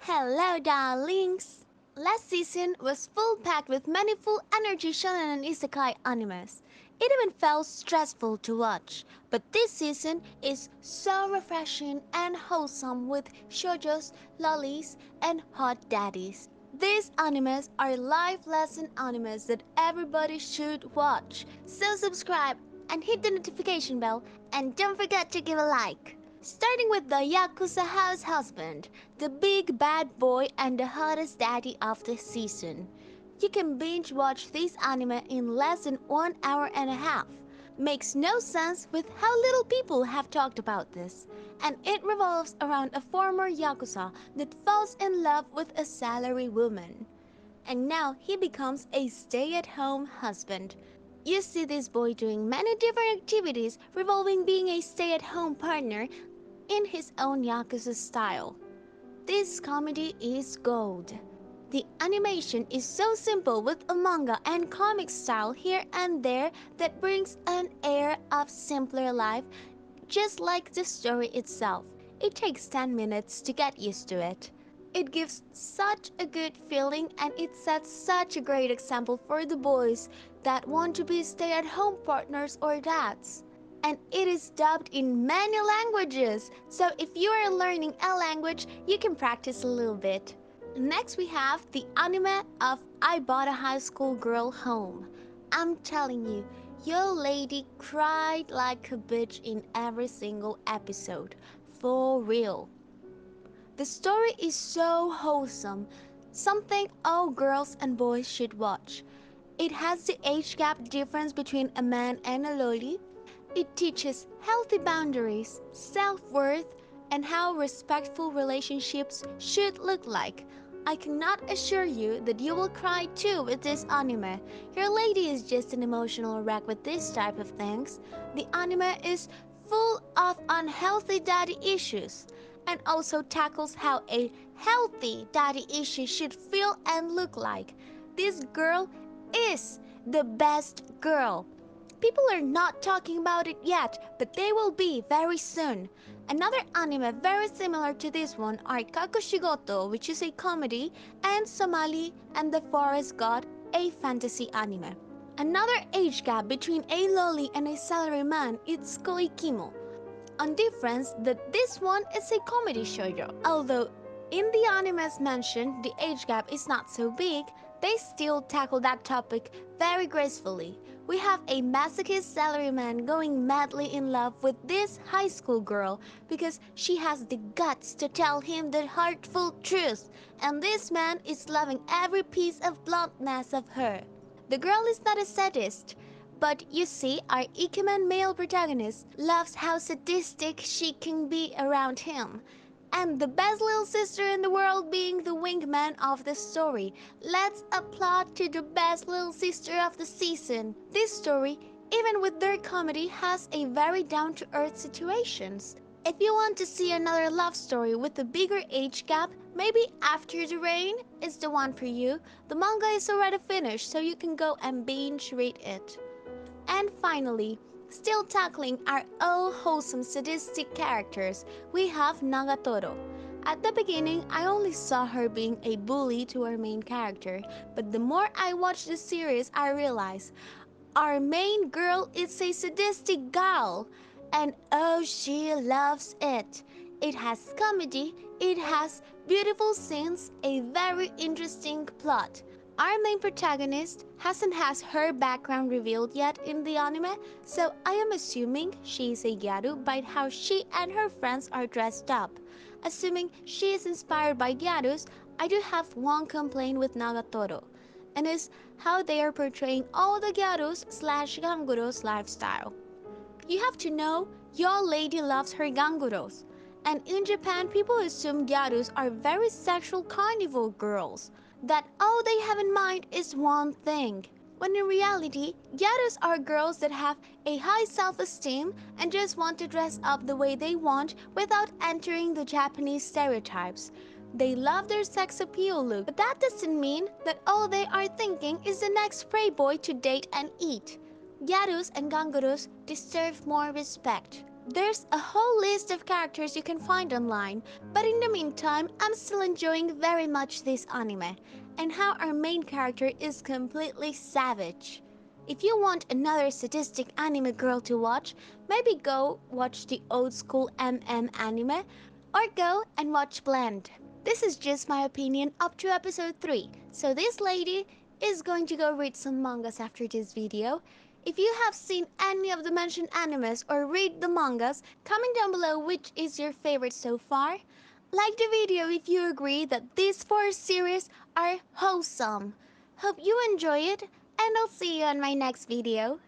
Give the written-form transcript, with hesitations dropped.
Hello, darlings! Last season was full packed with many full energy shonen and isekai animes. It even felt stressful to watch. But this season is so refreshing and wholesome with shoujos, lolis, and hot daddies. These animes are life lesson animes that everybody should watch. So subscribe and hit the notification bell and don't forget to give a like. Starting with the Yakuza house husband, the big bad boy and the hottest daddy of the season. You can binge watch this anime in less than 1 hour and a half. Makes no sense with how little people have talked about this. And it revolves around a former Yakuza that falls in love with a salary woman. And now he becomes a stay-at-home husband. You see this boy doing many different activities revolving being a stay-at-home partner in his own Yakuza style. This comedy is gold. The animation is so simple with a manga and comic style here and there that brings an air of simpler life, just like the story itself. It takes 10 minutes to get used to it. It gives such a good feeling and it sets such a great example for the boys that want to be stay-at-home partners or dads. And it is dubbed in many languages, so if you are learning a language, you can practice a little bit. Next we have the anime of I Bought a High School Girl Home. I'm telling you, your lady cried like a bitch in every single episode. For real. The story is so wholesome, something all girls and boys should watch. It has the age gap difference between a man and a loli. It teaches healthy boundaries, self-worth, and how respectful relationships should look like. I cannot assure you that you will cry too with this anime. Your lady is just an emotional wreck with this type of things. The anime is full of unhealthy daddy issues and also tackles how a healthy daddy issue should feel and look like. This girl is the best girl. People are not talking about it yet, but they will be very soon. Another anime very similar to this one are Kakushigoto, which is a comedy, and Somali and the Forest God, a fantasy anime. Another age gap between a loli and a salaryman is Koikimo. On difference that this one is a comedy shoujo. Although in the animes mentioned the age gap is not so big, they still tackle that topic very gracefully. We have a masochist salaryman going madly in love with this high school girl because she has the guts to tell him the heartful truth, and this man is loving every piece of bluntness of her. The girl is not a sadist, but you see, our Ikemen male protagonist loves how sadistic she can be around him. And the best little sister in the world being the wingman of the story. Let's applaud to the best little sister of the season. This story, even with their comedy, has a very down-to-earth situations. If you want to see another love story with a bigger age gap, maybe After the Rain is the one for you. The manga is already finished, so you can go and binge read it. And finally, still tackling our all wholesome sadistic characters, we have Nagatoro. At the beginning, I only saw her being a bully to our main character, but the more I watched the series, I realized our main girl is a sadistic gal, and oh, she loves it. It has comedy, it has beautiful scenes, a very interesting plot. Our main protagonist hasn't has her background revealed yet in the anime, so I am assuming she is a gyaru by how she and her friends are dressed up. Assuming she is inspired by gyarus, I do have one complaint with Nagatoro, and is how they are portraying all the gyarus slash ganguros lifestyle. You have to know, your lady loves her ganguros, and in Japan people assume gyarus are very sexual carnival girls, that all they have in mind is one thing. When in reality, gyarus are girls that have a high self-esteem and just want to dress up the way they want without entering the Japanese stereotypes. They love their sex appeal look, but that doesn't mean that all they are thinking is the next prey boy to date and eat. Gyarus and ganguros deserve more respect. There's a whole list of characters you can find online, but in the meantime, I'm still enjoying very much this anime and how our main character is completely savage. If you want another sadistic anime girl to watch, maybe go watch the old school anime or go and watch Blend. This is just my opinion up to episode 3, so this lady is going to go read some mangas after this video. If you have seen any of the mentioned animes or read the mangas, comment down below which is your favorite so far. Like the video if you agree that these 4 series are wholesome. Hope you enjoy it, and I'll see you on my next video.